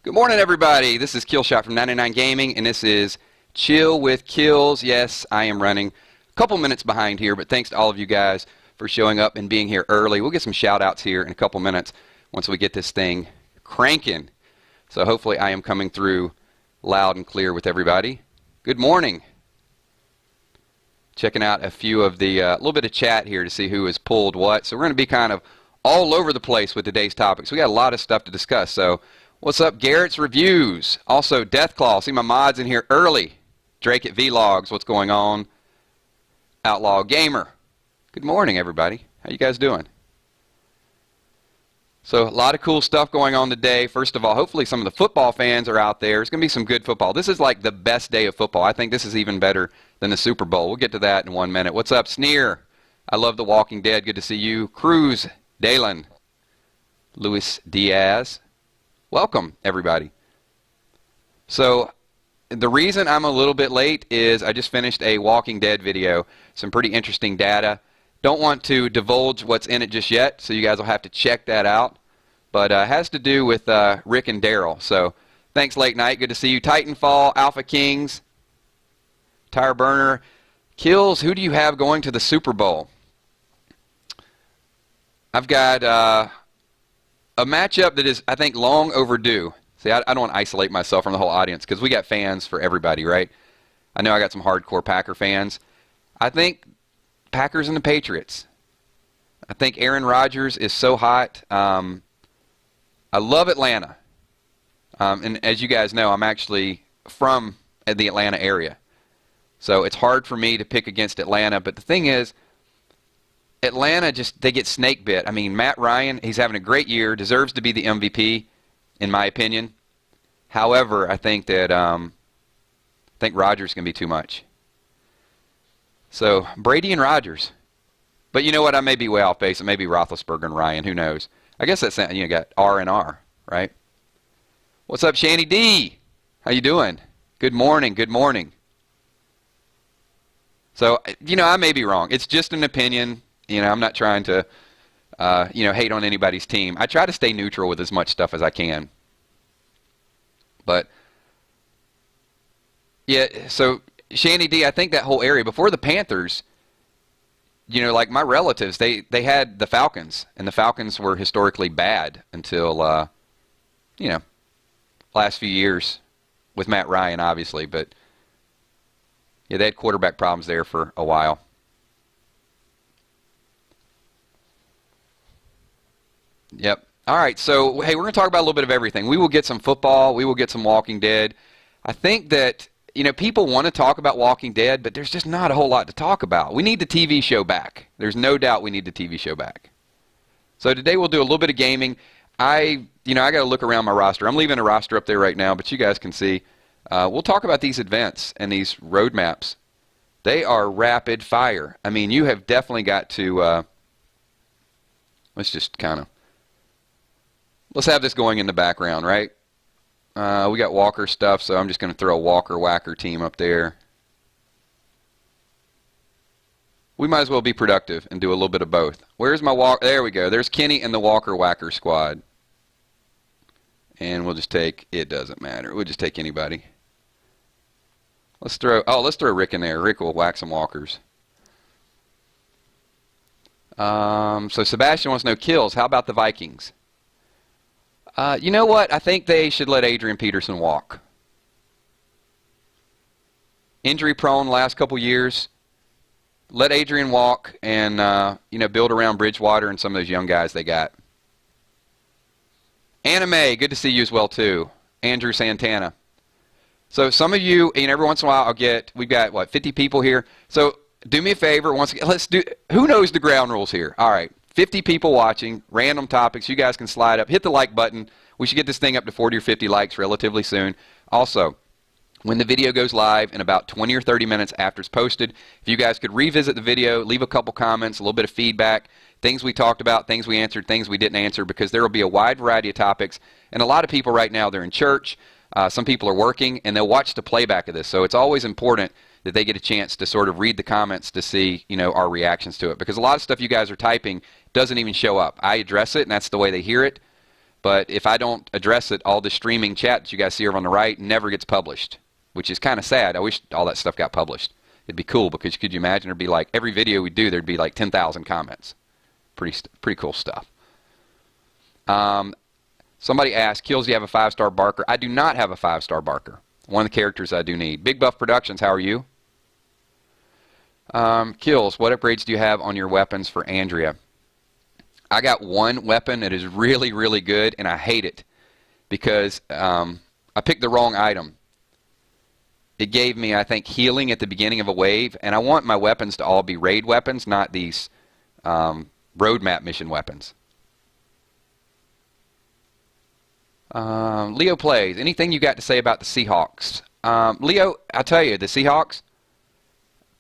Good morning, everybody. This is Killshot from 99 Gaming, and this is Chill with Kills. Yes, I am running a couple minutes behind here, but thanks to all of you guys for showing up and being here early. We'll get some shout-outs here in a couple minutes once we get this thing cranking. So hopefully I am coming through loud and clear with everybody. Good morning. Checking out a few of the, little bit of chat here to see who has pulled what. So we're going to be kind of all over the place with today's topics. We got a lot of stuff to discuss, so what's up, Garrett's Reviews? Also, Deathclaw. See my mods in here early. Drake at Vlogs. What's going on? Outlaw Gamer. Good morning, everybody. How you guys doing? So, a lot of cool stuff going on today. First of all, hopefully some of the football fans are out there. It's going to be some good football. This is like the best day of football. I think this is even better than the Super Bowl. We'll get to that in 1 minute. What's up, Sneer? I love The Walking Dead. Good to see you. Cruz, Dalen, Luis Diaz. Welcome, everybody. So, the reason I'm a little bit late is I just finished a Walking Dead video. Some pretty interesting data. Don't want to divulge what's in it just yet, so you guys will have to check that out. But it has to do with Rick and Daryl. So, thanks, Late Night. Good to see you. Titanfall, Alpha Kings, Tire Burner. Kills, who do you have going to the Super Bowl? I've got a matchup that is, I think, long overdue. See, I don't want to isolate myself from the whole audience because we got fans for everybody, right? I know I got some hardcore Packer fans. I think Packers and the Patriots. I think Aaron Rodgers is so hot. I love Atlanta. And as you guys know, I'm actually from the Atlanta area. So it's hard for me to pick against Atlanta. But the thing is, Atlanta they get snake bit. I mean, Matt Ryan, he's having a great year, deserves to be the MVP, in my opinion. However, I think that Rodgers can be too much. So Brady and Rodgers. But you know what? I may be way off base. It may be Roethlisberger and Ryan. Who knows? I guess that's, you got R and R, right? What's up, Shanny D? How you doing? Good morning. Good morning. So, I may be wrong. It's just an opinion. I'm not trying to, hate on anybody's team. I try to stay neutral with as much stuff as I can. But, yeah, so, Shanny D, I think that whole area, before the Panthers, like my relatives, they had the Falcons, and the Falcons were historically bad until, last few years with Matt Ryan, obviously. But, yeah, they had quarterback problems there for a while. Yep. All right, so, hey, we're going to talk about a little bit of everything. We will get some football. We will get some Walking Dead. I think that, people want to talk about Walking Dead, but there's just not a whole lot to talk about. We need the TV show back. There's no doubt we need the TV show back. So today we'll do a little bit of gaming. I got to look around my roster. I'm leaving a roster up there right now, but you guys can see. We'll talk about these events and these roadmaps. They are rapid fire. I mean, you have definitely got to, let's just kind of, let's have this going in the background, right? We got Walker stuff, so I'm just going to throw a Walker Whacker team up there. We might as well be productive and do a little bit of both. Where's my Walker? There we go. There's Kenny and the Walker Whacker squad. And we'll just take, it doesn't matter. We'll just take anybody. Let's throw Rick in there. Rick will whack some walkers. So Sebastian wants to know kills. How about the Vikings? You know what? I think they should let Adrian Peterson walk. Injury prone last couple years. Let Adrian walk and, build around Bridgewater and some of those young guys they got. Anime, good to see you as well, too. Andrew Santana. So some of you, every once in a while we've got, 50 people here. So do me a favor, once again, who knows the ground rules here? All right, 50 people watching, random topics. You guys can slide up, hit the like button. We should get this thing up to 40 or 50 likes relatively soon. Also, when the video goes live in about 20 or 30 minutes after it's posted, if you guys could revisit the video, leave a couple comments, a little bit of feedback, things we talked about, things we answered, things we didn't answer, because there will be a wide variety of topics. And a lot of people right now, they're in church. Some people are working, and they'll watch the playback of this. So it's always important that they get a chance to sort of read the comments to see, our reactions to it. Because a lot of stuff you guys are typing doesn't even show up. I address it, and that's the way they hear it. But if I don't address it, all the streaming chat that you guys see over on the right never gets published, which is kind of sad. I wish all that stuff got published. It'd be cool because could you imagine there'd be like every video we do, there'd be like 10,000 comments. Pretty cool stuff. Somebody asked, Kills, do you have a 5-star barker? I do not have a 5-star barker. One of the characters I do need. Big Buff Productions, how are you? Kills, what upgrades do you have on your weapons for Andrea? I got one weapon that is really, really good, and I hate it because I picked the wrong item. It gave me, I think, healing at the beginning of a wave, and I want my weapons to all be raid weapons, not these roadmap mission weapons. Leo plays. Anything you got to say about the Seahawks? Leo, I'll tell you, the Seahawks,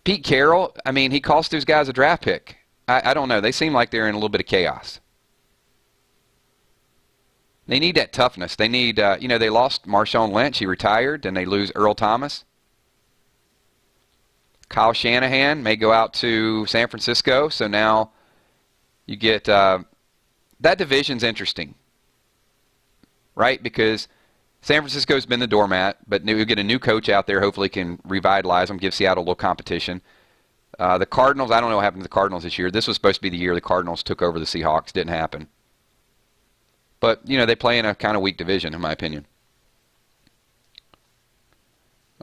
Pete Carroll, I mean, he cost those guys a draft pick. I don't know. They seem like they're in a little bit of chaos. They need that toughness. They need, they lost Marshawn Lynch. He retired. Then they lose Earl Thomas. Kyle Shanahan may go out to San Francisco. So now you get, that division's interesting. Right? Because San Francisco's been the doormat, but you'll get a new coach out there. Hopefully can revitalize them, give Seattle a little competition. The Cardinals, I don't know what happened to the Cardinals this year. This was supposed to be the year the Cardinals took over the Seahawks. Didn't happen. But, they play in a kind of weak division, in my opinion.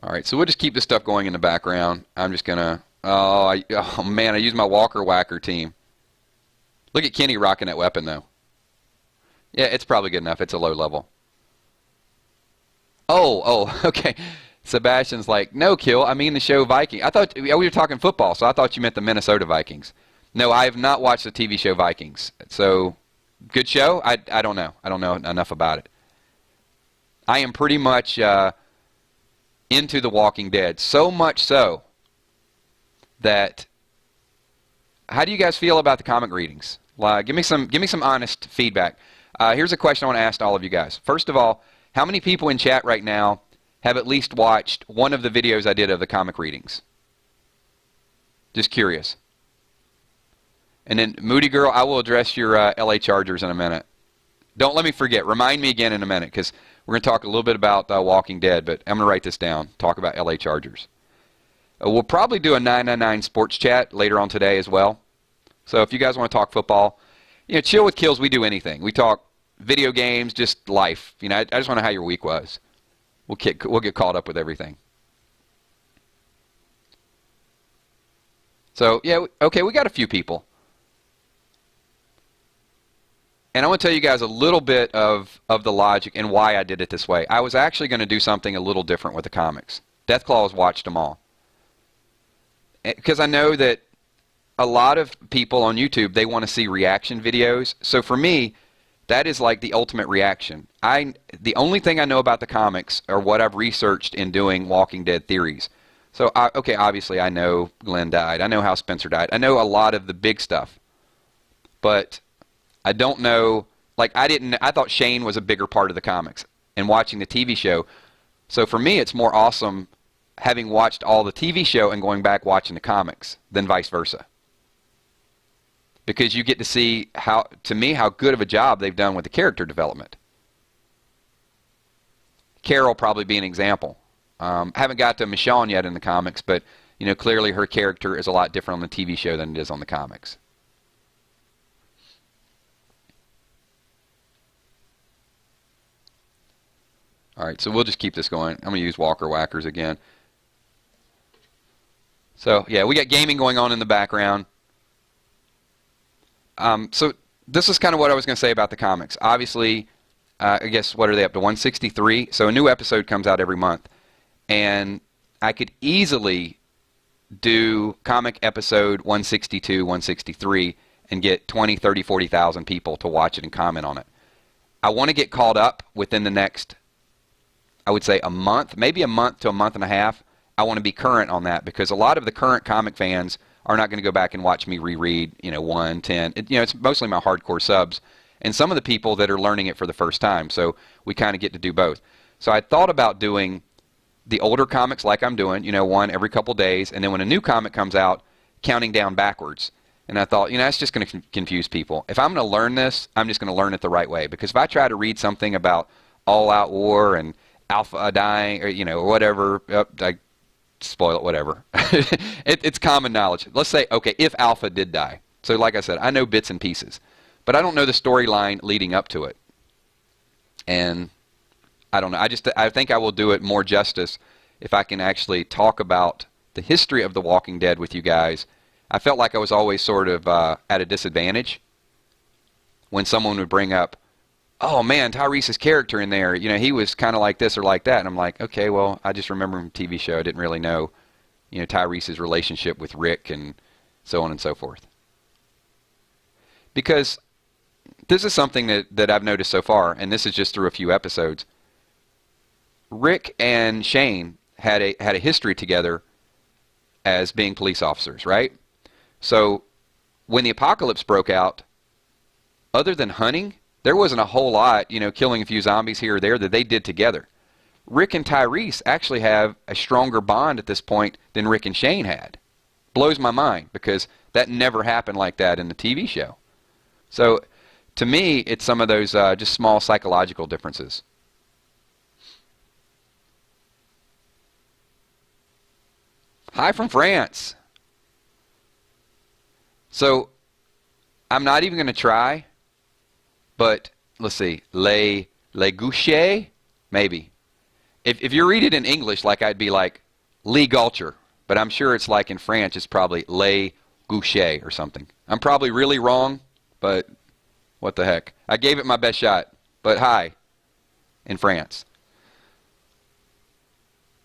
All right, so we'll just keep this stuff going in the background. I'm just going to... Oh, man, I used my Walker Whacker team. Look at Kenny rocking that weapon, though. Yeah, it's probably good enough. It's a low level. Oh, okay. Sebastian's like, no, Kill, I mean the show Vikings. I thought we were talking football, so I thought you meant the Minnesota Vikings. No, I have not watched the TV show Vikings. So, good show? I don't know. I don't know enough about it. I am pretty much into The Walking Dead. So much so that, how do you guys feel about the comic readings? Give me some honest feedback. Here's a question I want to ask all of you guys. First of all, how many people in chat right now have at least watched one of the videos I did of the comic readings? Just curious. And then, Moody Girl, I will address your LA Chargers in a minute. Don't let me forget. Remind me again in a minute, because we're going to talk a little bit about Walking Dead, but I'm going to write this down. Talk about LA Chargers. We'll probably do a 999 sports chat later on today as well. So if you guys want to talk football, Chill with Kills, we do anything. We talk video games, just life. I just want to know how your week was. We'll get caught up with everything. So, yeah, okay, we got a few people. And I want to tell you guys a little bit of the logic and why I did it this way. I was actually going to do something a little different with the comics. Deathclaw has watched them all. Because I know that a lot of people on YouTube, they want to see reaction videos. So for me, that is like the ultimate reaction. The only thing I know about the comics are what I've researched in doing Walking Dead theories. So, okay, obviously I know Glenn died. I know how Spencer died. I know a lot of the big stuff. But I don't know, I thought Shane was a bigger part of the comics and watching the TV show. So for me, it's more awesome having watched all the TV show and going back watching the comics than vice versa. Because you get to see, how good of a job they've done with the character development. Carol probably be an example. Haven't got to Michonne yet in the comics, but clearly her character is a lot different on the TV show than it is on the comics. All right, so we'll just keep this going. I'm going to use Walker Whackers again. So, yeah, we got gaming going on in the background. So this is kind of what I was going to say about the comics. Obviously, I guess, what are they up to, 163? So a new episode comes out every month. And I could easily do comic episode 162, 163, and get 20, 30, 40,000 people to watch it and comment on it. I want to get caught up within the next, I would say, a month, maybe a month to a month and a half. I want to be current on that because a lot of the current comic fans are not going to go back and watch me reread, 1, 10. It's mostly my hardcore subs and some of the people that are learning it for the first time. So we kind of get to do both. So I thought about doing the older comics like I'm doing, one every couple days, and then when a new comic comes out, counting down backwards. And I thought, that's just going to confuse people. If I'm going to learn this, I'm just going to learn it the right way. Because if I try to read something about all-out war and Alpha dying, or or whatever, I spoil it, whatever. It's common knowledge. Let's say, okay, if Alpha did die. So like I said, I know bits and pieces. But I don't know the storyline leading up to it. And I don't know. I think I will do it more justice if I can actually talk about the history of The Walking Dead with you guys. I felt like I was always sort of at a disadvantage when someone would bring up, oh man, Tyrese's character in there, he was kind of like this or like that. And I'm like, okay, well, I just remember him from TV show. I didn't really know, Tyrese's relationship with Rick and so on and so forth. Because this is something that I've noticed so far, and this is just through a few episodes. Rick and Shane had a history together as being police officers, right? So when the apocalypse broke out, other than hunting, there wasn't a whole lot, killing a few zombies here or there that they did together. Rick and Tyrese actually have a stronger bond at this point than Rick and Shane had. Blows my mind because that never happened like that in the TV show. So to me, it's some of those just small psychological differences. Hi from France. So I'm not even going to try, but let's see, le goucher, maybe. If you read it in English, like I'd be like Lee Gulcher, but I'm sure it's like in French, it's probably le goucher or something. I'm probably really wrong, but what the heck. I gave it my best shot, but hi, in France.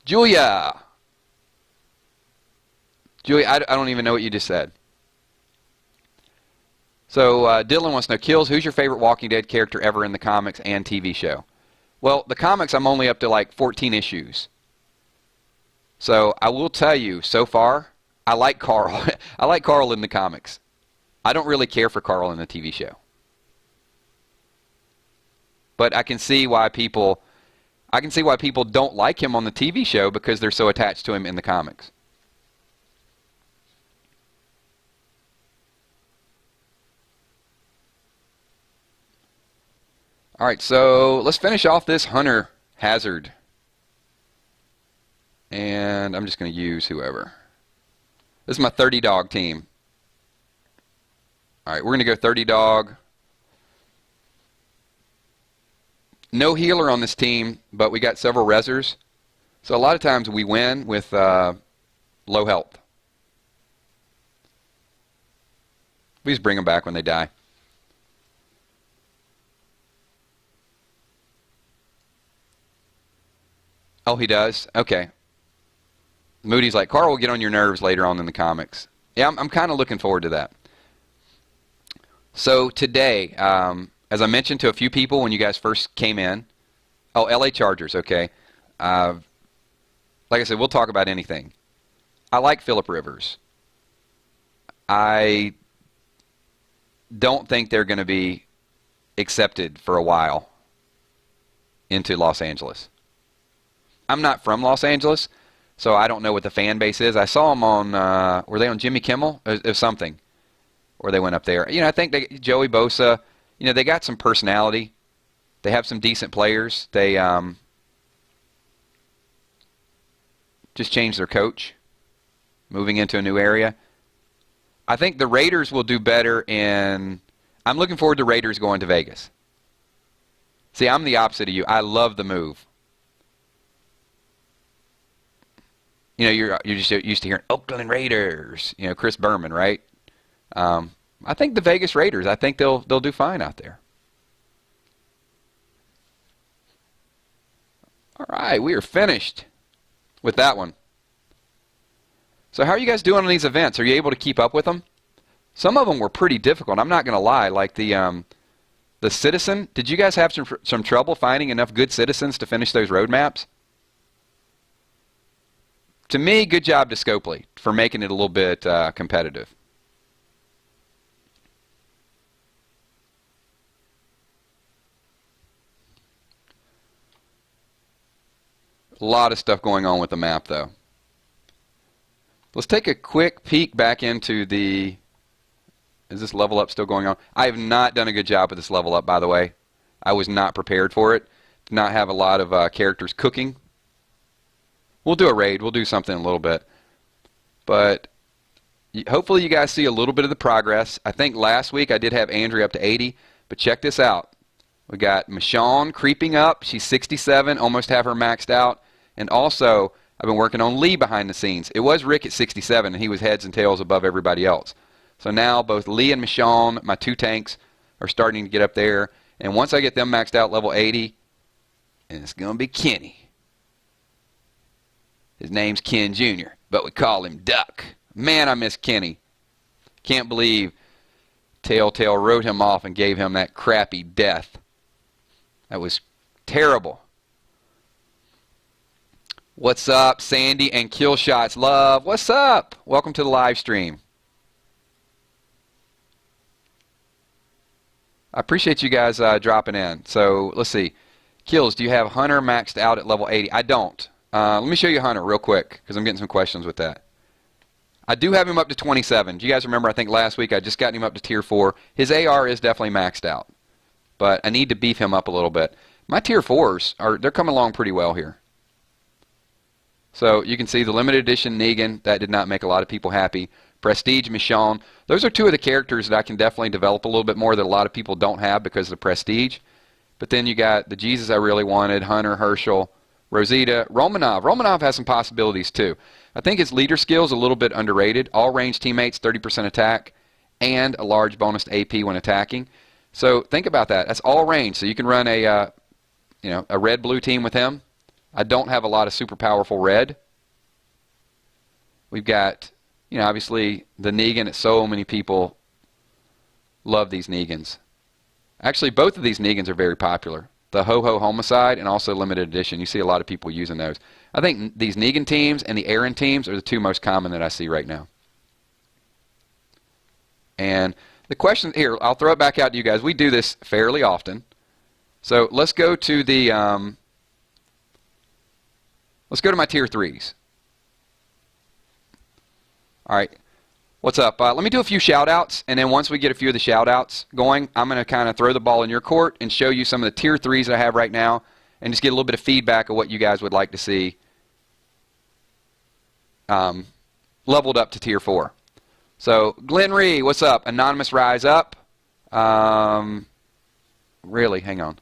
Julia, I don't even know what you just said. So Dylan wants to know, Kills, who's your favorite Walking Dead character ever in the comics and TV show? Well, the comics, I'm only up to like 14 issues. So I will tell you, so far, I like Carl. I like Carl in the comics. I don't really care for Carl in the TV show. But I can see why people don't like him on the TV show because they're so attached to him in the comics. All right, so let's finish off this Hunter Hazard. And I'm just going to use whoever. This is my 30 dog team. All right, we're going to go 30 dog. No healer on this team, but we got several rezzers. So a lot of times we win with low health. We just bring them back when they die. Oh, he does? Okay. Moody's like, Carl will get on your nerves later on in the comics. Yeah, I'm kind of looking forward to that. So today, as I mentioned to a few people when you guys first came in, oh, LA Chargers, okay. Like I said, we'll talk about anything. I like Phillip Rivers. I don't think they're going to be accepted for a while into Los Angeles. I'm not from Los Angeles, so I don't know what the fan base is. I saw them on, were they on Jimmy Kimmel? It was something, where they went up there. I think Joey Bosa, they got some personality. They have some decent players. They just changed their coach, moving into a new area. I think the Raiders will do better I'm looking forward to Raiders going to Vegas. See, I'm the opposite of you. I love the move. You're just used to hearing Oakland Raiders, Chris Berman, right? I think the Vegas Raiders, I think they'll do fine out there. All right, we are finished with that one. So how are you guys doing on these events? Are you able to keep up with them? Some of them were pretty difficult. I'm not going to lie. Like the Citizen, did you guys have some trouble finding enough good citizens to finish those road maps? To me, good job to Scopely for making it a little bit competitive. A lot of stuff going on with the map, though. Let's take a quick peek back into the Is this level up still going on? I have not done a good job with this level up, by the way. I was not prepared for it. Did not have a lot of characters cooking. We'll do a raid. We'll do something in a little bit. But hopefully you guys see a little bit of the progress. I think last week I did have Andrea up to 80. But check this out. We got Michonne creeping up. She's 67. Almost have her maxed out. And also, I've been working on Lee behind the scenes. It was Rick at 67, and he was heads and tails above everybody else. So now both Lee and Michonne, my two tanks, are starting to get up there. And once I get them maxed out level 80, and it's going to be Kenny. His name's Ken Jr., but we call him Duck. Man, I miss Kenny. Can't believe Telltale wrote him off and gave him that crappy death. That was terrible. What's up, Sandy and Killshots Love? What's up? Welcome to the live stream. I appreciate you guys dropping in. So let's see. Kills, do you have Hunter maxed out at level 80? I don't. Let me show you Hunter real quick because I'm getting some questions with that. I do have him up to 27. Do you guys remember, I think last week I just got him up to tier 4. His AR is definitely maxed out. But I need to beef him up a little bit. My tier 4s, they're coming along pretty well here. So you can see the limited edition Negan. That did not make a lot of people happy. Prestige Michonne. Those are two of the characters that I can definitely develop a little bit more that a lot of people don't have because of the Prestige. But then you got the Jesus I really wanted, Hunter, Herschel, Rosita, Romanov. Romanov has some possibilities too. I think his leader skill is a little bit underrated. All range teammates, 30% attack, and a large bonus to AP when attacking. So think about that. That's all range. So you can run a red-blue team with him. I don't have a lot of super powerful red. We've got, obviously the Negan that so many people love these Negans. Actually, both of these Negans are very popular. The Ho-Ho Homicide and also Limited Edition. You see a lot of people using those. I think these Negan teams and the Aaron teams are the two most common that I see right now. And the question here, I'll throw it back out to you guys. We do this fairly often. So let's go to the let's go to my tier 3s. All right. What's up? Let me do a few shout-outs, and then once we get a few of the shout-outs going, I'm going to kind of throw the ball in your court and show you some of the tier 3s that I have right now and just get a little bit of feedback of what you guys would like to see leveled up to tier 4. So, Glenn Ree, what's up? Anonymous Rise Up. Really? Hang on.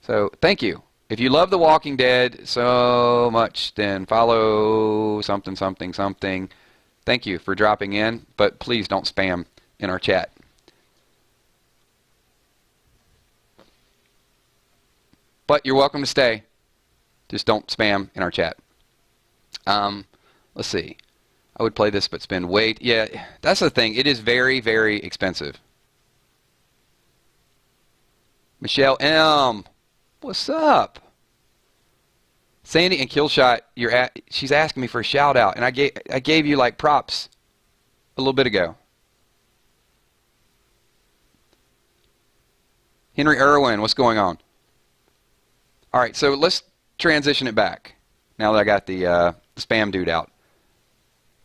So, thank you. If you love The Walking Dead so much, then follow something, something, something. Thank you for dropping in, but please don't spam in our chat. But you're welcome to stay. Just don't spam in our chat. Let's see. I would play this, but spend weight. Yeah, that's the thing. It is very, very expensive. Michelle M. What's up? Sandy and Killshot, she's asking me for a shout out, and I gave you like props a little bit ago. Henry Irwin, what's going on? All right, so let's transition it back now that I got the spam dude out.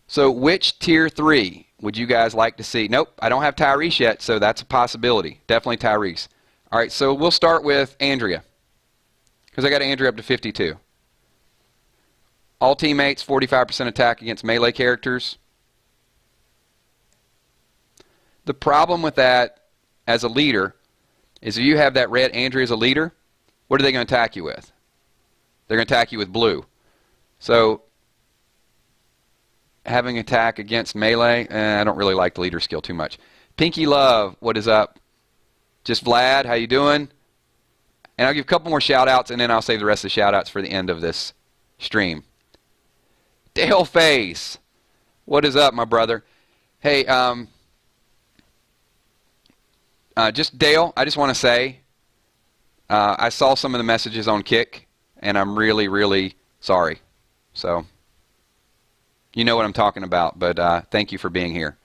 So which tier 3 would you guys like to see? Nope, I don't have Tyrese yet, so that's a possibility. Definitely Tyrese. All right, so we'll start with Andrea. Because I got Andrea up to 52. All teammates, 45% attack against melee characters. The problem with that as a leader is if you have that red Andrea as a leader, what are they going to attack you with? They're going to attack you with blue. So having attack against melee, I don't really like the leader skill too much. Pinky Love, what is up? Just Vlad, how you doing? And I'll give a couple more shout-outs, and then I'll save the rest of the shout-outs for the end of this stream. Dale Face, what is up, my brother? Hey, just Dale, I just want to say, I saw some of the messages on Kick, and I'm really, really sorry. So, you know what I'm talking about, but thank you for being here.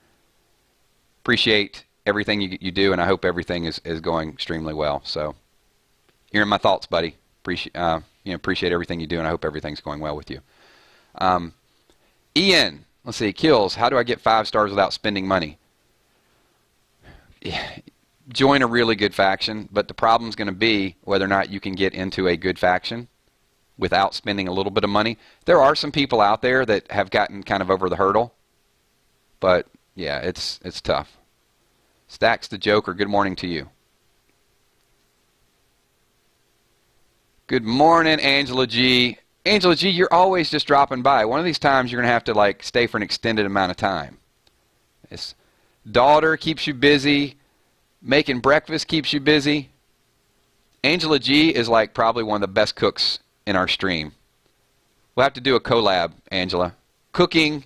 Appreciate everything you do, and I hope everything is going extremely well. So, you're in my thoughts, buddy. Appreciate everything you do, and I hope everything's going well with you. Ian, Let's see. Kills. How do I get 5 stars without spending money? Join a really good faction, but the problem's going to be whether or not you can get into a good faction without spending a little bit of money. There are some people out there that have gotten kind of over the hurdle, but yeah, it's tough. Stacks the Joker, good morning to you. Good morning, Angela G. Angela G, you're always just dropping by. One of these times you're going to have to like stay for an extended amount of time. It's daughter keeps you busy. Making breakfast keeps you busy. Angela G is like probably one of the best cooks in our stream. We'll have to do a collab, Angela. Cooking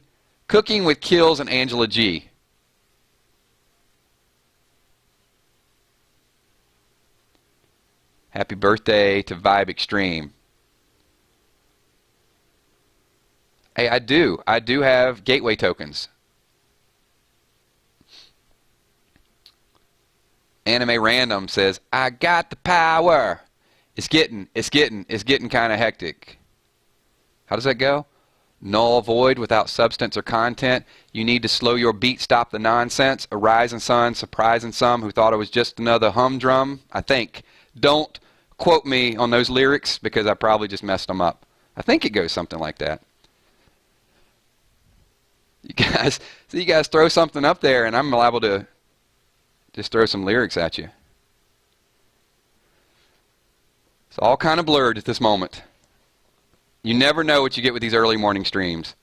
with Kills and Angela G. Happy birthday to Vibe Extreme. Hey, I do have gateway tokens. Anime Random says, I got the power. It's getting kind of hectic. How does that go? Null void without substance or content. You need to slow your beat, stop the nonsense. A rising sun, surprising some who thought it was just another humdrum. I think. Don't quote me on those lyrics because I probably just messed them up. I think it goes something like that. You guys throw something up there and I'm liable to just throw some lyrics at you. It's all kind of blurred at this moment. You never know what you get with these early morning streams.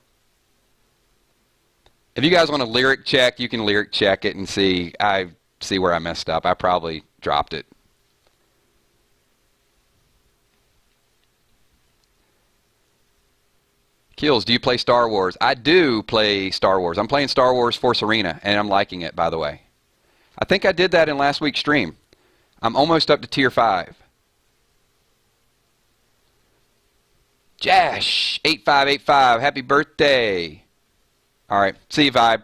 If you guys want to lyric check, you can lyric check it and see where I messed up. I probably dropped it. Kills, do you play Star Wars? I do play Star Wars. I'm playing Star Wars Force Arena, and I'm liking it, by the way. I think I did that in last week's stream. I'm almost up to tier 5. Jash8585, happy birthday. All right, see you, Vibe.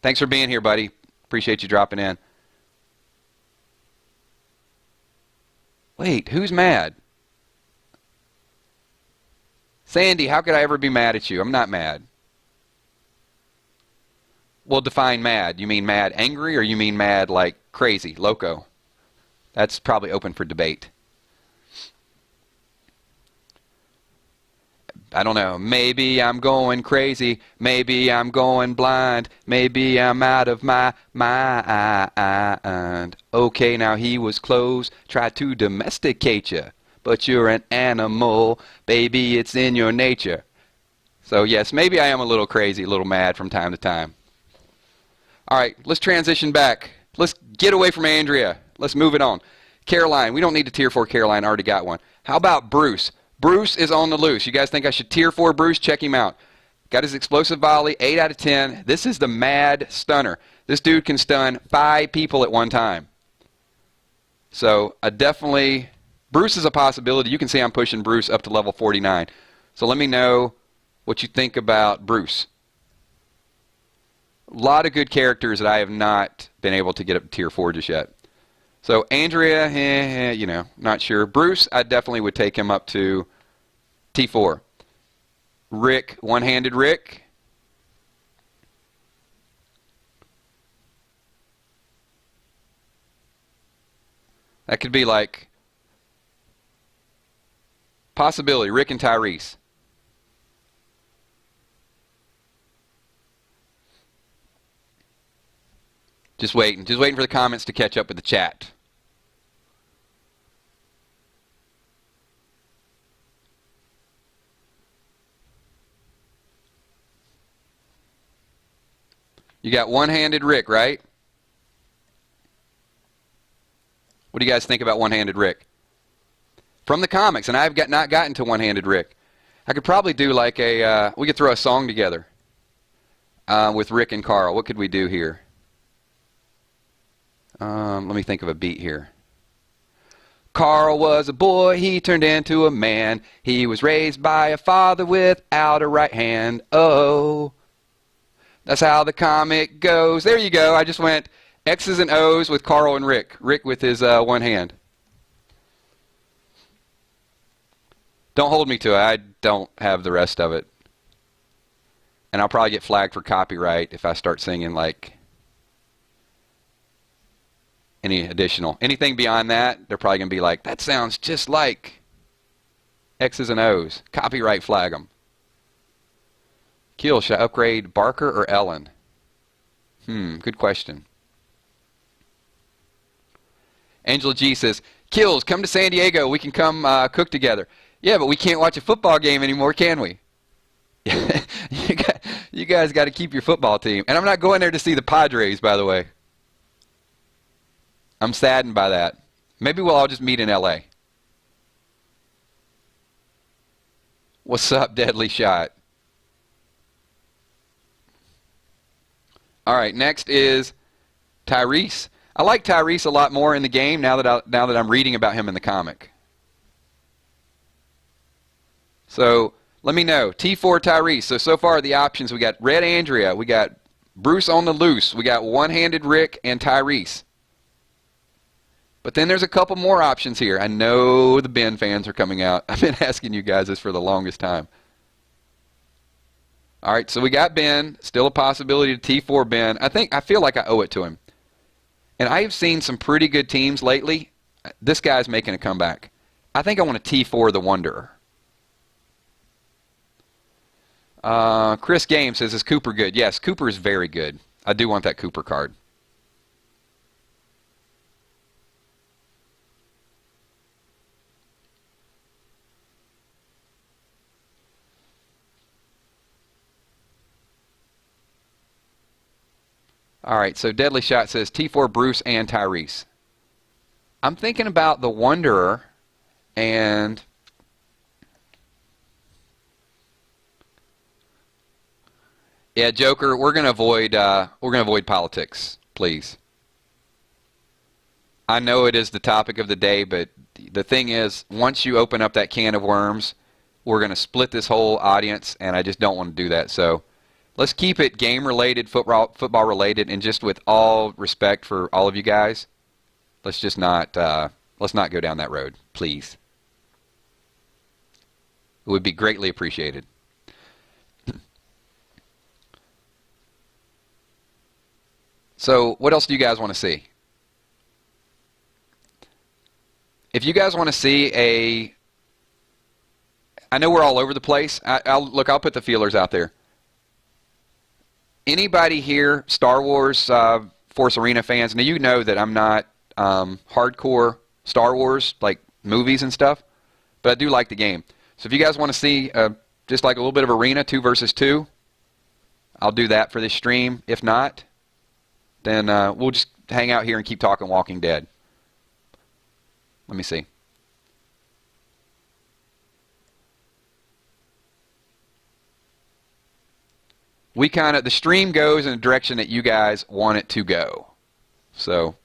Thanks for being here, buddy. Appreciate you dropping in. Wait, who's mad? Sandy, how could I ever be mad at you? I'm not mad. Well, define mad. You mean mad angry or you mean mad like crazy, loco? That's probably open for debate. I don't know. Maybe I'm going crazy. Maybe I'm going blind. Maybe I'm out of my mind. Okay, now he was close. Tried to domesticate you. But you're an animal. Baby, it's in your nature. So yes, maybe I am a little crazy, a little mad from time to time. All right, let's transition back. Let's get away from Andrea. Let's move it on. Caroline, we don't need a tier 4 Caroline. I already got one. How about Bruce? Bruce is on the loose. You guys think I should tier 4 Bruce? Check him out. Got his explosive volley, 8 out of 10. This is the mad stunner. This dude can stun 5 people at one time. So definitely, Bruce is a possibility. You can see I'm pushing Bruce up to level 49. So let me know what you think about Bruce. A lot of good characters that I have not been able to get up to tier 4 just yet. So Andrea, you know, not sure. Bruce, I definitely would take him up to T4. Rick, one-handed Rick. That could be like possibility, Rick and Tyrese. Just waiting for the comments to catch up with the chat. You got one-handed Rick, right? What do you guys think about one-handed Rick? From the comics, and I've not gotten to one-handed Rick. I could probably do like a, we could throw a song together with Rick and Carl. What could we do here? Let me think of a beat here. Carl was a boy, he turned into a man. He was raised by a father without a right hand. Oh, that's how the comic goes. There you go. I just went X's and O's with Carl and Rick. Rick with his one hand. Don't hold me to it. I don't have the rest of it. And I'll probably get flagged for copyright if I start singing like anything beyond that. They're probably going to be like, that sounds just like X's and O's. Copyright flag them. Kill, should I upgrade Barker or Ellen? Good question. Angela G says, Kills, come to San Diego. We can come cook together. Yeah, but we can't watch a football game anymore, can we? You guys got to keep your football team. And I'm not going there to see the Padres, by the way. I'm saddened by that. Maybe we'll all just meet in L.A. What's up, Deadly Shot? All right, next is Tyrese. I like Tyrese a lot more in the game now that I'm reading about him in the comic. So let me know. T4 Tyrese. So far the options, we got Red Andrea, we got Bruce on the Loose, we got One-Handed Rick, and Tyrese. But then there's a couple more options here. I know the Ben fans are coming out. I've been asking you guys this for the longest time. All right, so we got Ben. Still a possibility to T4 Ben. I feel like I owe it to him. And I have seen some pretty good teams lately. This guy's making a comeback. I think I want to T4 the Wanderer. Chris Game says, is Cooper good? Yes, Cooper is very good. I do want that Cooper card. All right, so Deadly Shot says T4 Bruce and Tyrese. I'm thinking about the Wanderer and yeah, Joker, we're gonna avoid politics, please. I know it is the topic of the day, but the thing is, once you open up that can of worms, we're gonna split this whole audience, and I just don't want to do that. So let's keep it game-related, football-related, and just with all respect for all of you guys, let's not go down that road, please. It would be greatly appreciated. So what else do you guys want to see? If you guys want to see I know we're all over the place. I'll put the feelers out there. Anybody here, Star Wars Force Arena fans, now you know that I'm not hardcore Star Wars, like movies and stuff, but I do like the game. So if you guys want to see just like a little bit of Arena 2 versus 2, I'll do that for this stream. If not, then we'll just hang out here and keep talking Walking Dead. Let me see. The stream goes in the direction that you guys want it to go. So,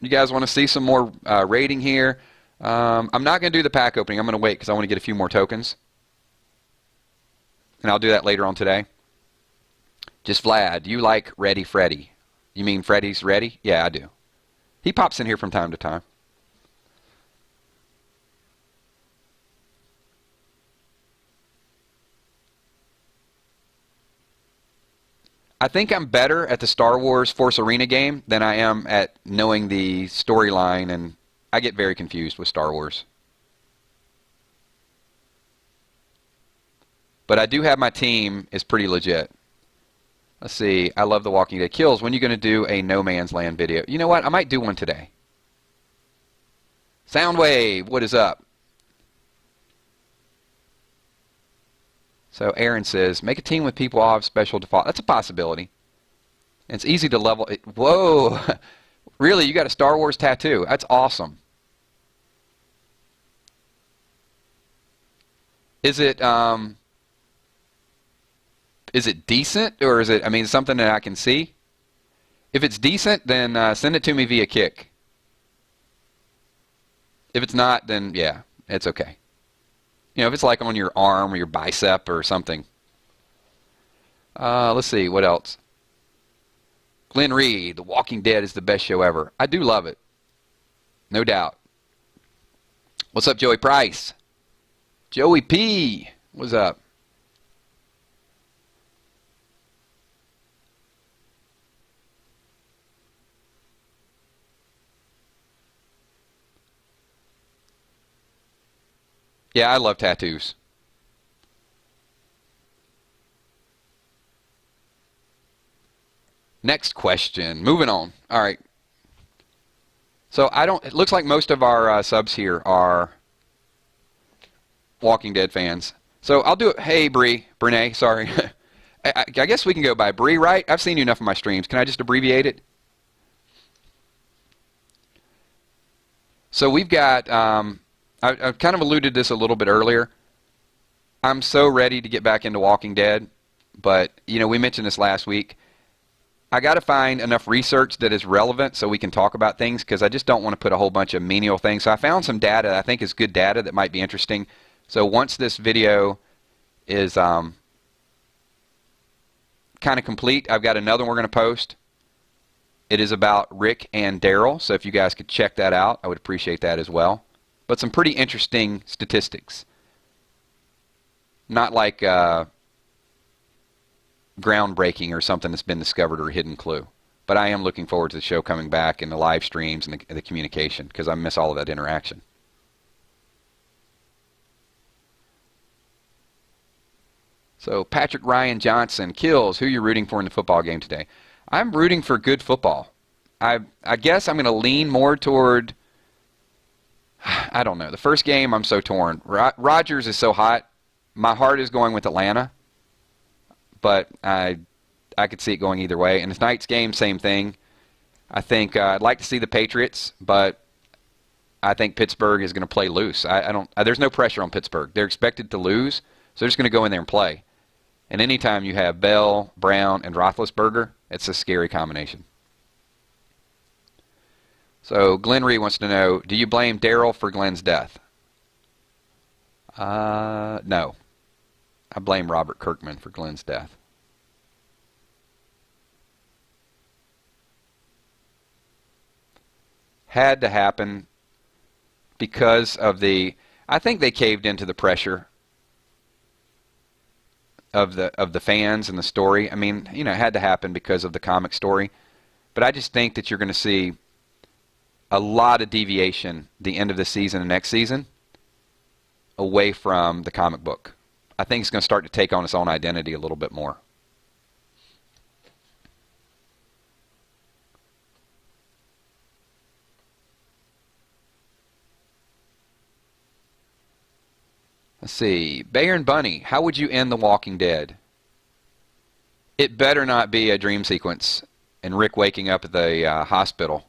you guys want to see some more rating here? I'm not going to do the pack opening. I'm going to wait because I want to get a few more tokens. And I'll do that later on today. Just Vlad, do you like Ready Freddy? You mean Freddy's Ready? Yeah, I do. He pops in here from time to time. I think I'm better at the Star Wars Force Arena game than I am at knowing the storyline, and I get very confused with Star Wars. But I do have my team is pretty legit. Let's see. I love The Walking Dead. Kills, when are you going to do a No Man's Land video? You know what? I might do one today. Soundwave, what is up? So Aaron says, make a team with people all have special default. That's a possibility. And it's easy to level it. Whoa. Really? You got a Star Wars tattoo? That's awesome. Is it decent, or is it, something that I can see? If it's decent, then send it to me via Kick. If it's not, then yeah, it's okay. You know, if it's like on your arm or your bicep or something. Let's see, what else? Glenn Reed, The Walking Dead is the best show ever. I do love it. No doubt. What's up, Joey Price? Joey P. What's up? Yeah, I love tattoos. Next question. Moving on. All right. So I don't. It looks like most of our subs here are Walking Dead fans. So I'll do it. Hey, Brene, sorry. I guess we can go by Bree, right? I've seen you enough of my streams. Can I just abbreviate it? So we've got. I've kind of alluded to this a little bit earlier. I'm so ready to get back into Walking Dead, but we mentioned this last week. I got to find enough research that is relevant so we can talk about things because I just don't want to put a whole bunch of menial things. So I found some data that I think is good data that might be interesting. So once this video is kind of complete, I've got another one we're going to post. It is about Rick and Daryl, so if you guys could check that out, I would appreciate that as well. But some pretty interesting statistics. Not like groundbreaking or something that's been discovered or a hidden clue. But I am looking forward to the show coming back and the live streams and the communication because I miss all of that interaction. So Patrick Ryan Johnson, Kills, who are you rooting for in the football game today? I'm rooting for good football. I guess I'm going to lean more toward, I don't know. The first game, I'm so torn. Rodgers is so hot. My heart is going with Atlanta, but I could see it going either way. And tonight's game, same thing. I think I'd like to see the Patriots, but I think Pittsburgh is going to play loose. I don't. There's no pressure on Pittsburgh. They're expected to lose, so they're just going to go in there and play. And anytime you have Bell, Brown, and Roethlisberger, it's a scary combination. So Glenn Ree wants to know, do you blame Daryl for Glenn's death? No. I blame Robert Kirkman for Glenn's death. Had to happen because of I think they caved into the pressure of the fans and the story. I mean, it had to happen because of the comic story. But I just think that you're going to see a lot of deviation the end of this season and next season away from the comic book. I think it's going to start to take on its own identity a little bit more. Let's see. Bayer and Bunny, how would you end The Walking Dead? It better not be a dream sequence and Rick waking up at the hospital.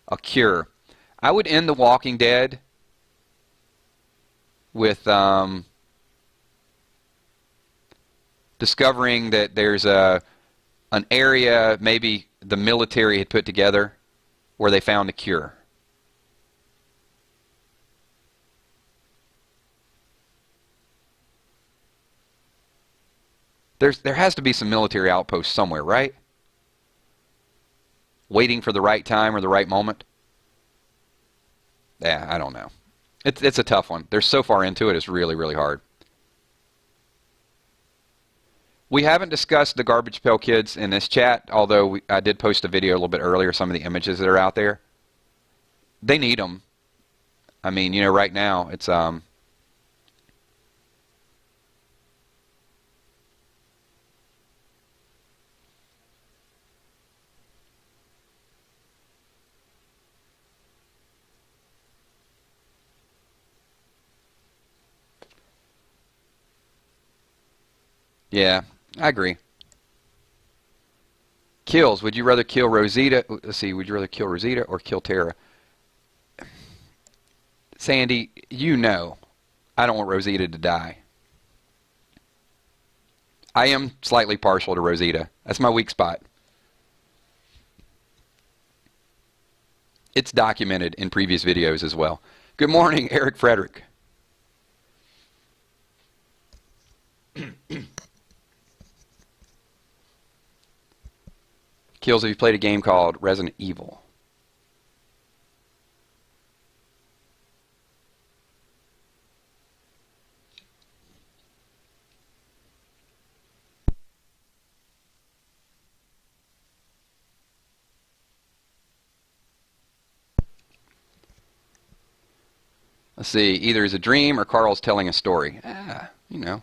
A cure. I would end The Walking Dead with discovering that there's an area maybe the military had put together where they found a cure. There has to be some military outpost somewhere, right? Waiting for the right time or the right moment. Yeah, I don't know. It's a tough one. They're so far into it, it's really, really hard. We haven't discussed the Garbage Pail Kids in this chat, although I did post a video a little bit earlier, some of the images that are out there. They need them. I mean, right now, it's yeah, I agree. Kills. Would you rather kill Rosita? Let's see. Would you rather kill Rosita or kill Tara? Sandy, I don't want Rosita to die. I am slightly partial to Rosita. That's my weak spot. It's documented in previous videos as well. Good morning, Eric Frederick. Kills, have you played a game called Resident Evil? Let's see. Either it's a dream or Carl's telling a story. You know.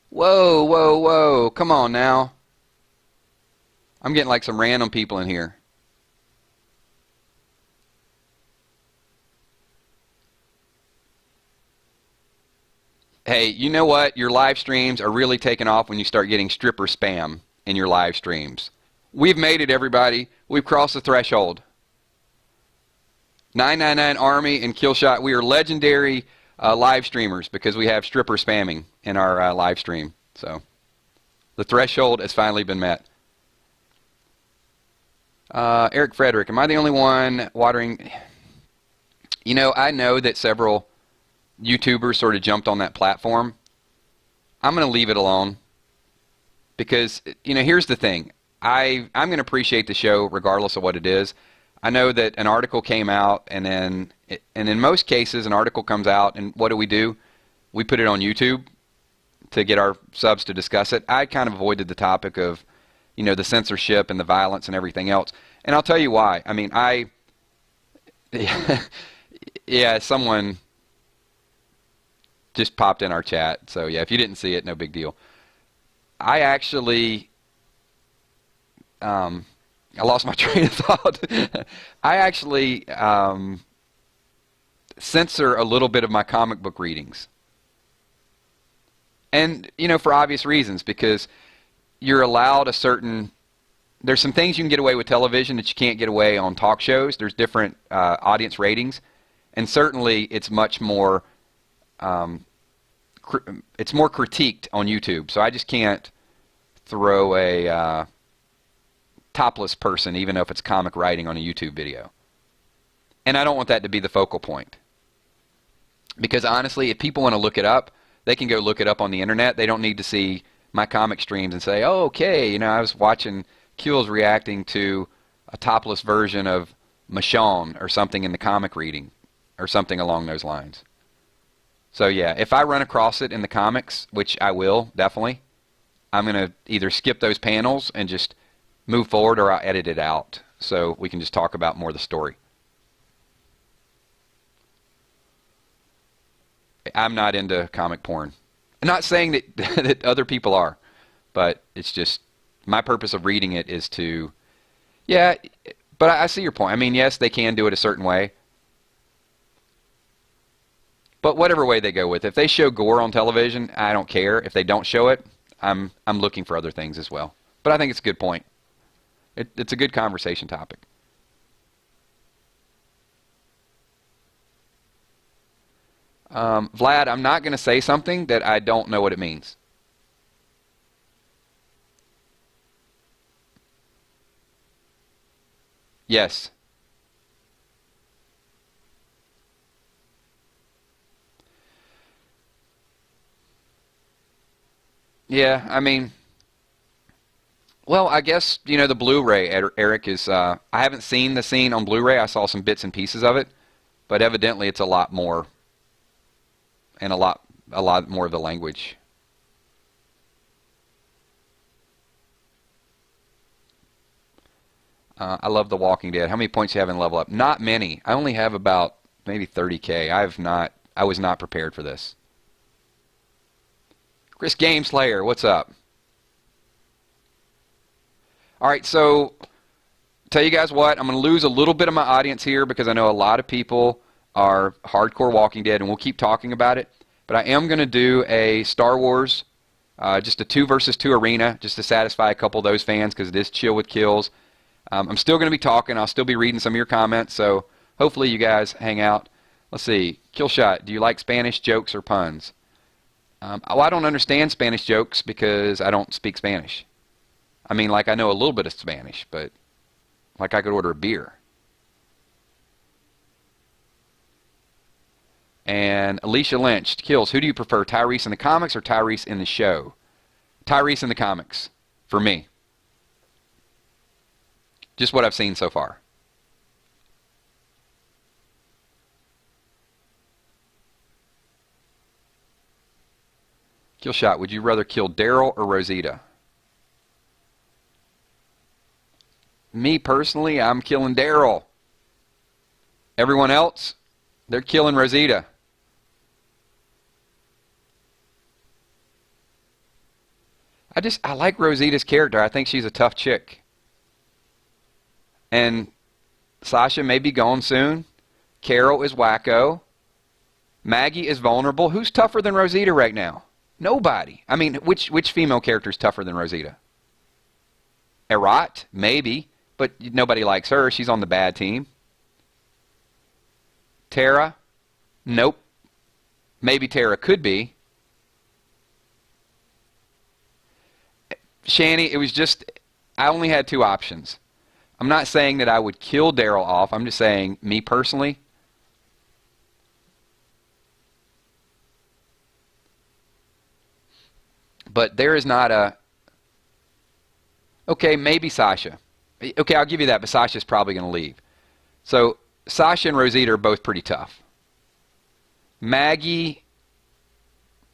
Whoa, whoa, whoa. Come on now. I'm getting like some random people in here. Hey, you know what? Your live streams are really taking off when you start getting stripper spam in your live streams. We've made it, everybody. We've crossed the threshold. 999 Army and Killshot, we are legendary live streamers because we have stripper spamming in our live stream. So the threshold has finally been met. Eric Frederick, am I the only one watering? You know, I know that several YouTubers sort of jumped on that platform. I'm going to leave it alone because, you know, here's the thing. I'm going to appreciate the show regardless of what it is. I know that an article came out, and in most cases, an article comes out, and what do? We put it on YouTube to get our subs to discuss it. I kind of avoided the topic of, you know, the censorship and the violence and everything else. And I'll tell you why. I mean, yeah, someone just popped in our chat. So, yeah, if you didn't see it, no big deal. I actually, I lost my train of thought. I actually censor a little bit of my comic book readings. And, you know, for obvious reasons, because you're allowed there's some things you can get away with television that you can't get away on talk shows. There's different audience ratings. And certainly it's much more, it's more critiqued on YouTube. So I just can't throw a topless person, even if it's comic writing, on a YouTube video. And I don't want that to be the focal point. Because honestly, if people want to look it up, they can go look it up on the internet. They don't need to see my comic streams and say, oh, okay, you know, I was watching Kills reacting to a topless version of Michonne or something in the comic reading or something along those lines. So yeah, if I run across it in the comics, which I will, definitely, I'm going to either skip those panels and just move forward, or I'll edit it out so we can just talk about more of the story. I'm not into comic porn. I'm not saying that, that other people are, but it's just my purpose of reading it is to, yeah, but I see your point. I mean, yes, they can do it a certain way, but whatever way they go with it. If they show gore on television, I don't care. If they don't show it, I'm looking for other things as well. But I think it's a good point. It's a good conversation topic. Vlad, I'm not going to say something that I don't know what it means. Yes. Yeah, I mean, well, I guess, you know, the Blu-ray, Eric, is, I haven't seen the scene on Blu-ray. I saw some bits and pieces of it, but evidently it's a lot more, and a lot more of the language. I love The Walking Dead. How many points do you have in level up? Not many. I only have about maybe 30K. I was not prepared for this. Chris Gameslayer, what's up? All right, so tell you guys what, I'm going to lose a little bit of my audience here because I know a lot of people are hardcore Walking Dead, and we'll keep talking about it. But I am going to do a Star Wars, just a 2 versus 2 arena, just to satisfy a couple of those fans because it is chill with kills. I'm still going to be talking. I'll still be reading some of your comments, so hopefully you guys hang out. Let's see. Killshot, do you like Spanish jokes or puns? Well, I don't understand Spanish jokes because I don't speak Spanish. I mean, like, I know a little bit of Spanish, but like I could order a beer. And Alicia Lynch, Kills, who do you prefer, Tyrese in the comics or Tyrese in the show? Tyrese in the comics, for me. Just what I've seen so far. Killshot, would you rather kill Daryl or Rosita? Me personally, I'm killing Daryl. Everyone else, they're killing Rosita. I like Rosita's character. I think she's a tough chick. And Sasha may be gone soon. Carol is wacko. Maggie is vulnerable. Who's tougher than Rosita right now? Nobody. I mean, which female character is tougher than Rosita? Erat, maybe, but nobody likes her. She's on the bad team. Tara, nope. Maybe Tara could be. Shani, it was just, I only had two options. I'm not saying that I would kill Daryl off. I'm just saying, me personally, but there is not a, okay, maybe Sasha. Okay, I'll give you that, but Sasha's probably going to leave. So Sasha and Rosita are both pretty tough. Maggie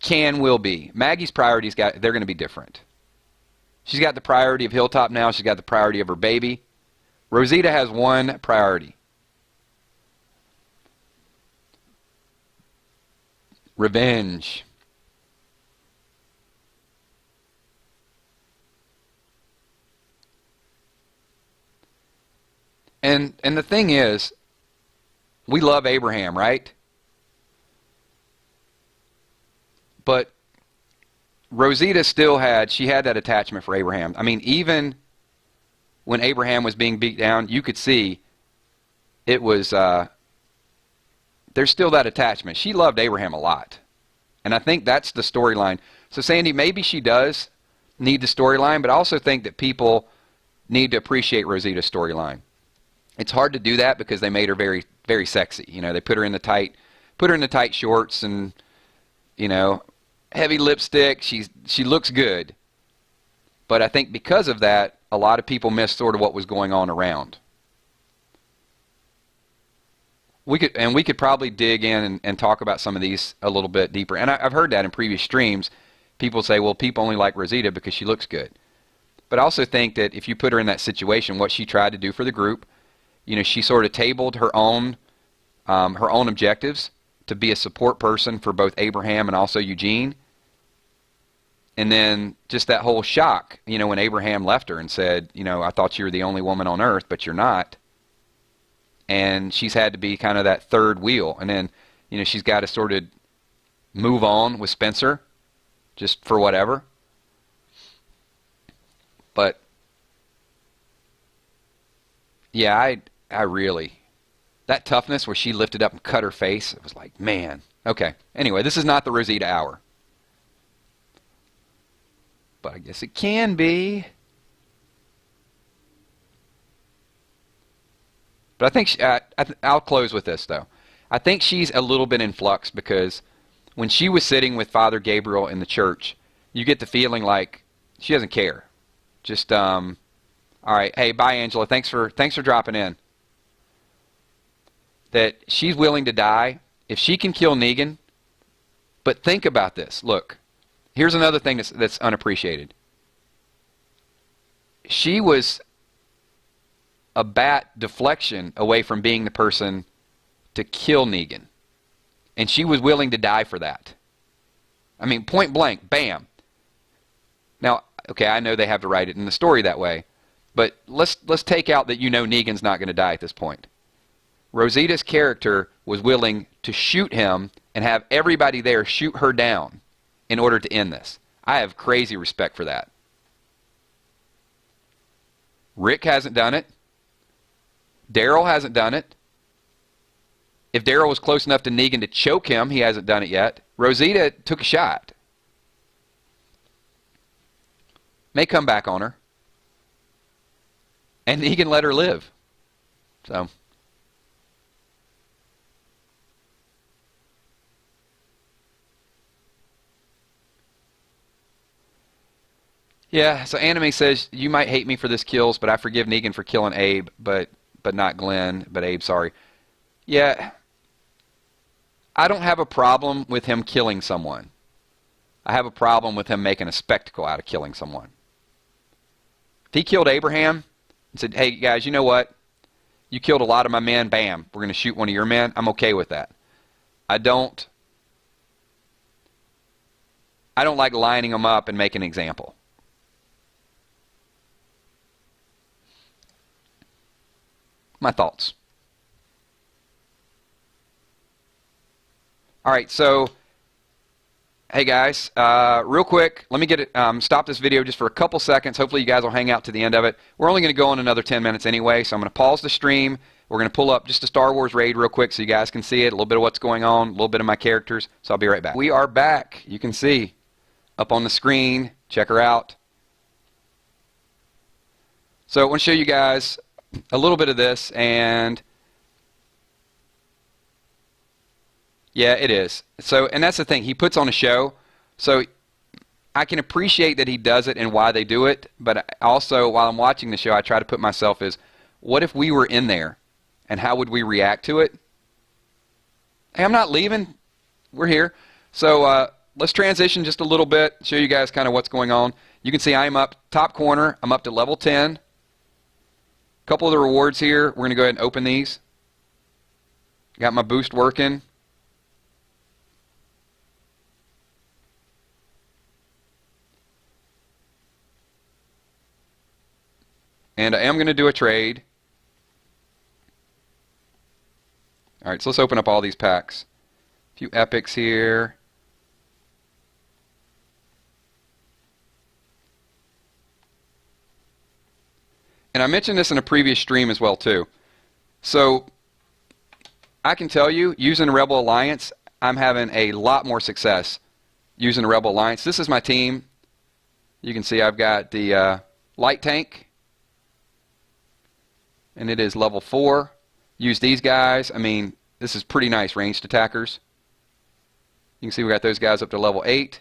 will be. Maggie's priorities, they're going to be different. She's got the priority of Hilltop now. She's got the priority of her baby. Rosita has one priority. Revenge. And the thing is, we love Abraham, right? But Rosita still had that attachment for Abraham. I mean, even when Abraham was being beat down, you could see it was, there's still that attachment. She loved Abraham a lot. And I think that's the storyline. So Sandy, maybe she does need the storyline, but I also think that people need to appreciate Rosita's storyline. It's hard to do that because they made her very, very sexy. You know, they put her in the tight shorts and, you know, heavy lipstick. She looks good. But I think because of that, a lot of people missed sort of what was going on around. We could probably dig in and talk about some of these a little bit deeper. And I've heard that in previous streams. People say, well, people only like Rosita because she looks good. But I also think that if you put her in that situation, what she tried to do for the group, you know, she sort of tabled her own objectives to be a support person for both Abraham and also Eugene. And then just that whole shock, you know, when Abraham left her and said, you know, I thought you were the only woman on earth, but you're not. And she's had to be kind of that third wheel. And then, you know, she's got to sort of move on with Spencer just for whatever. But, yeah, I really, that toughness where she lifted up and cut her face, it was like, man. Okay, anyway, this is not the Rosita hour. But I guess it can be. But I think I'll close with this, though. I think she's a little bit in flux because when she was sitting with Father Gabriel in the church, you get the feeling like she doesn't care. Just, all right, hey, bye, Angela. Thanks for dropping in. That she's willing to die if she can kill Negan. But think about this. Look, here's another thing that's unappreciated. She was a bat deflection away from being the person to kill Negan. And she was willing to die for that. I mean, point blank, bam. Now, okay, I know they have to write it in the story that way, but let's take out that you know Negan's not going to die at this point. Rosita's character was willing to shoot him and have everybody there shoot her down in order to end this. I have crazy respect for that. Rick hasn't done it. Daryl hasn't done it. If Daryl was close enough to Negan to choke him, he hasn't done it yet. Rosita took a shot. May come back on her. And Negan let her live. So. Yeah, so Anime says, you might hate me for this kills, but I forgive Negan for killing Abe, but not Glenn, but Abe, sorry. Yeah, I don't have a problem with him killing someone. I have a problem with him making a spectacle out of killing someone. If he killed Abraham and said, hey, guys, you know what? You killed a lot of my men, bam, we're going to shoot one of your men. I'm okay with that. I don't like lining them up and making an example. My thoughts. All right, so hey guys, real quick, let me get it. Stop this video just for a couple seconds. Hopefully you guys will hang out to the end of it. We're only going to go on another 10 minutes anyway, so I'm going to pause the stream. We're going to pull up just a Star Wars raid real quick so you guys can see it, a little bit of what's going on, a little bit of my characters. So I'll be right back. We are back. You can see up on the screen. Check her out. So I want to show you guys a little bit of this, and yeah, it is. So, and that's the thing. He puts on a show. So I can appreciate that he does it and why they do it. But also, while I'm watching the show, I try to put myself as, what if we were in there? And how would we react to it? Hey, I'm not leaving. We're here. So let's transition just a little bit. Show you guys kind of what's going on. You can see I'm up top corner. I'm up to level 10. A couple of the rewards here. We're going to go ahead and open these. Got my boost working. And I am going to do a trade. Alright, so let's open up all these packs. A few epics here. And I mentioned this in a previous stream as well too. So I can tell you, using the Rebel Alliance, I'm having a lot more success using the Rebel Alliance. This is my team. You can see I've got the light tank. And it is level 4. Use these guys. I mean, this is pretty nice ranged attackers. You can see we got those guys up to level 8.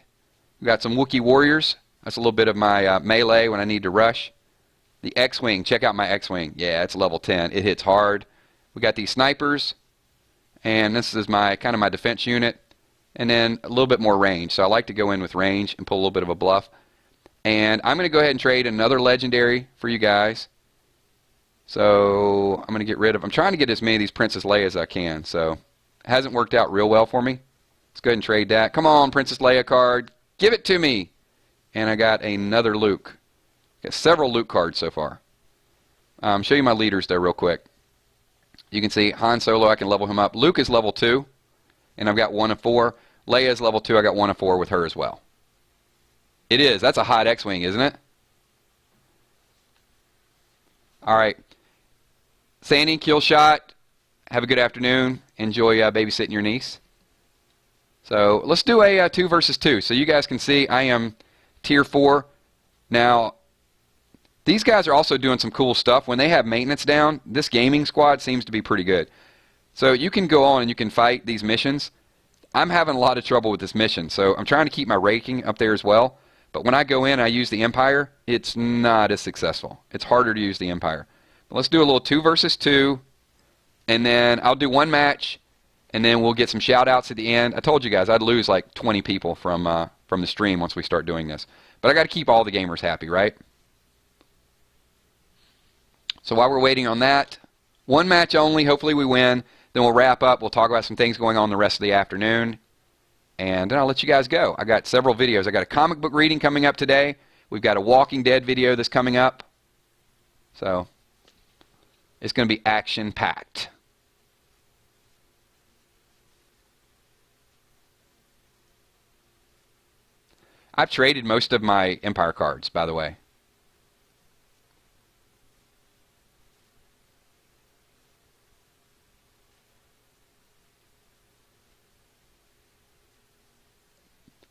We got some Wookiee warriors. That's a little bit of my melee when I need to rush. The X-Wing. Check out my X-Wing. Yeah, it's level 10. It hits hard. We got these snipers. And this is my kind of my defense unit. And then a little bit more range. So I like to go in with range and pull a little bit of a bluff. And I'm going to go ahead and trade another legendary for you guys. So I'm going to get rid of, I'm trying to get as many of these Princess Leia as I can. So it hasn't worked out real well for me. Let's go ahead and trade that. Come on, Princess Leia card. Give it to me. And I got another Luke. Got several Luke cards so far. Show you my leaders there real quick. You can see Han Solo, I can level him up. Luke is level 2. And I've got 1 of 4. Leia is level 2. I got 1 of 4 with her as well. It is. That's a hot X-Wing, isn't it? Alright. Sandy, kill shot. Have a good afternoon. Enjoy babysitting your niece. So let's do a 2 versus 2. So you guys can see I am tier 4. Now, these guys are also doing some cool stuff. When they have maintenance down, this gaming squad seems to be pretty good. So you can go on and you can fight these missions. I'm having a lot of trouble with this mission. So I'm trying to keep my ranking up there as well. But when I go in, I use the Empire. It's not as successful. It's harder to use the Empire. Let's do a little 2 versus 2, and then I'll do one match, and then we'll get some shout-outs at the end. I told you guys I'd lose like 20 people from the stream once we start doing this. But I got to keep all the gamers happy, right? So while we're waiting on that, one match only. Hopefully we win. Then we'll wrap up. We'll talk about some things going on the rest of the afternoon, and then I'll let you guys go. I got several videos. I got a comic book reading coming up today. We've got a Walking Dead video that's coming up. So it's going to be action-packed. I've traded most of my Empire cards, by the way.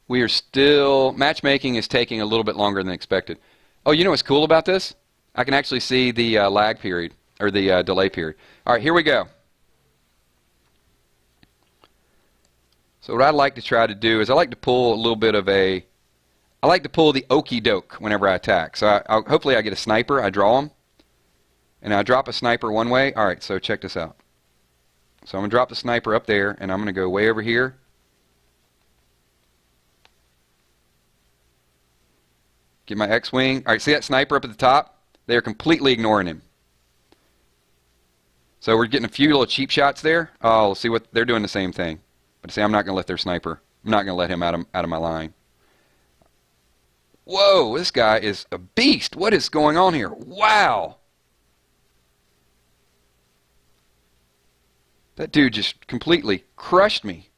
We are still, matchmaking is taking a little bit longer than expected. Oh, you know what's cool about this? I can actually see the lag period, or the delay period. All right, here we go. So what I like to try to do is I like to pull a little bit of a, I like to pull the okey doke whenever I attack. So hopefully I get a sniper, I draw him, and I drop a sniper one way. All right, so check this out. So I'm going to drop the sniper up there, and I'm going to go way over here. Get my X-Wing. All right, see that sniper up at the top? They are completely ignoring him. So we're getting a few little cheap shots there. Oh, we'll see what they're doing the same thing. But see, I'm not going to let their sniper. I'm not going to let him out of my line. Whoa, this guy is a beast. What is going on here? Wow. That dude just completely crushed me.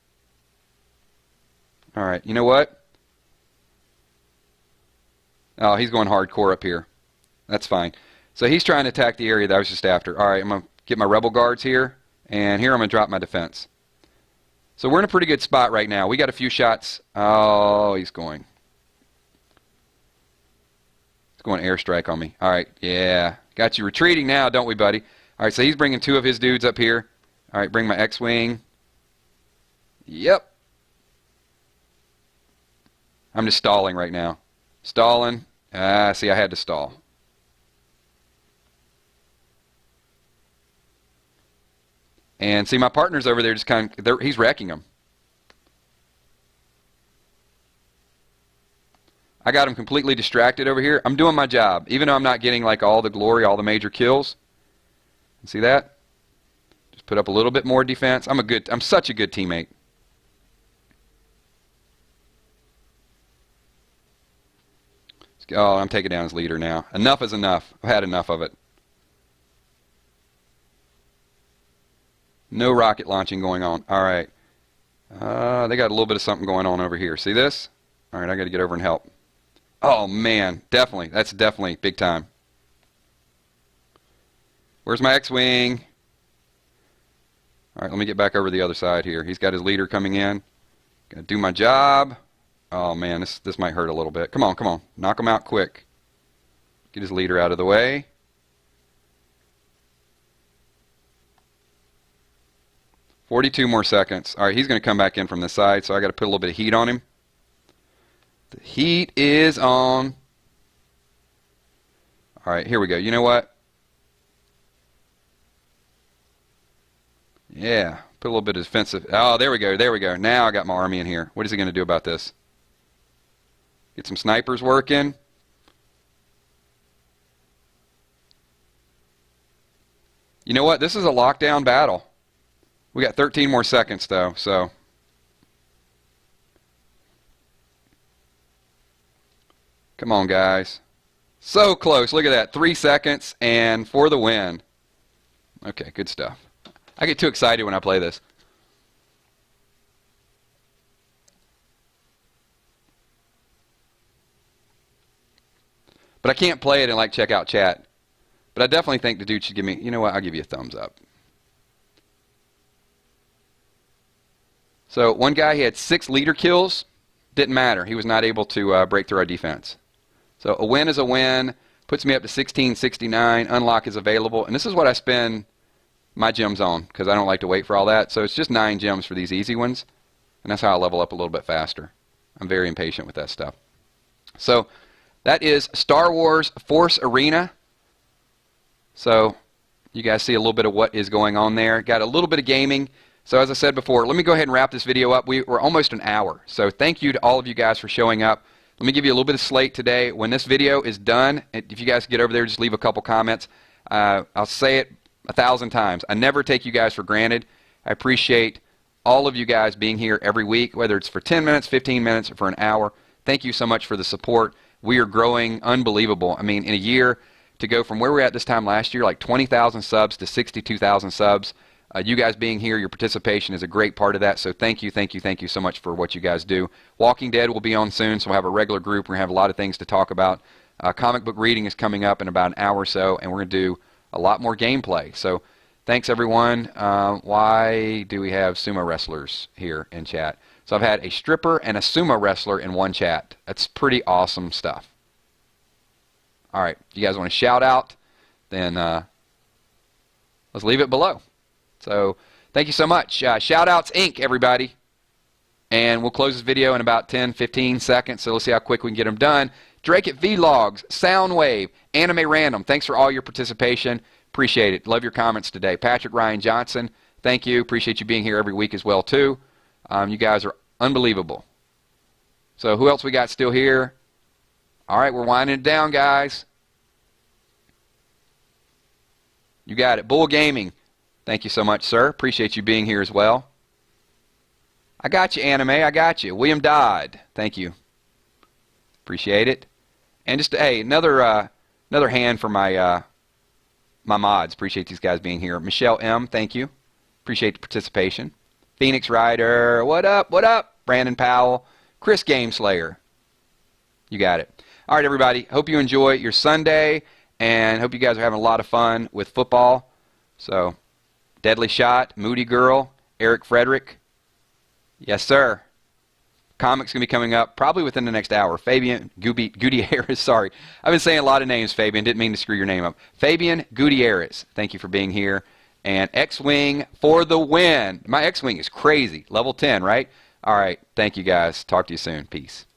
All right, you know what? Oh, he's going hardcore up here. That's fine. So he's trying to attack the area that I was just after. All right, I'm going to get my rebel guards here, and here I'm going to drop my defense. So we're in a pretty good spot right now. We got a few shots. Oh, he's going airstrike on me. All right, yeah. Got you retreating now, don't we, buddy? All right, so he's bringing 2 of his dudes up here. All right, bring my X-Wing. Yep. I'm just stalling right now. Stalling. See, I had to stall. And see, my partner's over there just kind of, he's wrecking them. I got him completely distracted over here. I'm doing my job, even though I'm not getting like all the glory, all the major kills. See that? Just put up a little bit more defense. I'm such a good teammate. Oh, I'm taking down his leader now. Enough is enough. I've had enough of it. No rocket launching going on. All right. They got a little bit of something going on over here. See this? All right, I got to get over and help. Oh, man. Definitely. That's definitely big time. Where's my X-Wing? All right, let me get back over the other side here. He's got his leader coming in. Got to do my job. Oh, man, this might hurt a little bit. Come on, come on. Knock him out quick. Get his leader out of the way. "42 more seconds. All right, he's going to come back in from this side, so I got to put a little bit of heat on him. The heat is on. All right, here we go. You know what? Yeah, put a little bit of defensive. Oh, there we go. There we go. Now I got my army in here. What is he going to do about this? Get some snipers working. You know what? This is a lockdown battle. We got 13 more seconds, though, so. Come on, guys. So close. Look at that. 3 seconds, and for the win. Okay, good stuff. I get too excited when I play this. But I can't play it and like check out chat. But I definitely think the dude should give me, you know what, I'll give you a thumbs up. So one guy, he had 6 leader kills. Didn't matter. He was not able to break through our defense. So a win is a win. Puts me up to 1669. Unlock is available. And this is what I spend my gems on, because I don't like to wait for all that. So it's just 9 gems for these easy ones. And that's how I level up a little bit faster. I'm very impatient with that stuff. So that is Star Wars Force Arena. So you guys see a little bit of what is going on there. Got a little bit of gaming. So as I said before, let me go ahead and wrap this video up. We're almost an hour. So thank you to all of you guys for showing up. Let me give you a little bit of slate today. When this video is done, if you guys get over there, just leave a couple comments. I'll say it 1,000 times. I never take you guys for granted. I appreciate all of you guys being here every week, whether it's for 10 minutes, 15 minutes, or for an hour. Thank you so much for the support. We are growing unbelievable. I mean, in a year, to go from where we were at this time last year, like 20,000 subs to 62,000 subs, you guys being here, your participation is a great part of that. So thank you, thank you, thank you so much for what you guys do. Walking Dead will be on soon, so we'll have a regular group. We're going to have a lot of things to talk about. Comic book reading is coming up in about an hour or so, and we're going to do a lot more gameplay. So thanks, everyone. Why do we have sumo wrestlers here in chat? So I've had a stripper and a sumo wrestler in one chat. That's pretty awesome stuff. All right, if you guys want to shout out, then let's leave it below. So thank you so much. Shoutouts Inc., everybody. And we'll close this video in about 10, 15 seconds, so let's see how quick we can get them done. Drake at Vlogs, Soundwave, Anime Random, thanks for all your participation. Appreciate it. Love your comments today. Patrick Ryan Johnson, thank you. Appreciate you being here every week as well, too. You guys are unbelievable. So who else we got still here? All right, we're winding it down, guys. You got it. Bull Gaming. Thank you so much, sir. Appreciate you being here as well. I got you, Anime. I got you. William Dodd. Thank you. Appreciate it. And just, hey, another hand for my my mods. Appreciate these guys being here. Michelle M., thank you. Appreciate the participation. Phoenix Rider, what up, what up? Brandon Powell. Chris Gameslayer. You got it. All right, everybody. Hope you enjoy your Sunday, and hope you guys are having a lot of fun with football. So, Deadly Shot, Moody Girl, Eric Frederick. Yes, sir. Comics going to be coming up probably within the next hour. Fabian Gutierrez, sorry. I've been saying a lot of names, Fabian. Didn't mean to screw your name up. Fabian Gutierrez, thank you for being here. And X-Wing for the win. My X-Wing is crazy. Level 10, right? All right. Thank you, guys. Talk to you soon. Peace.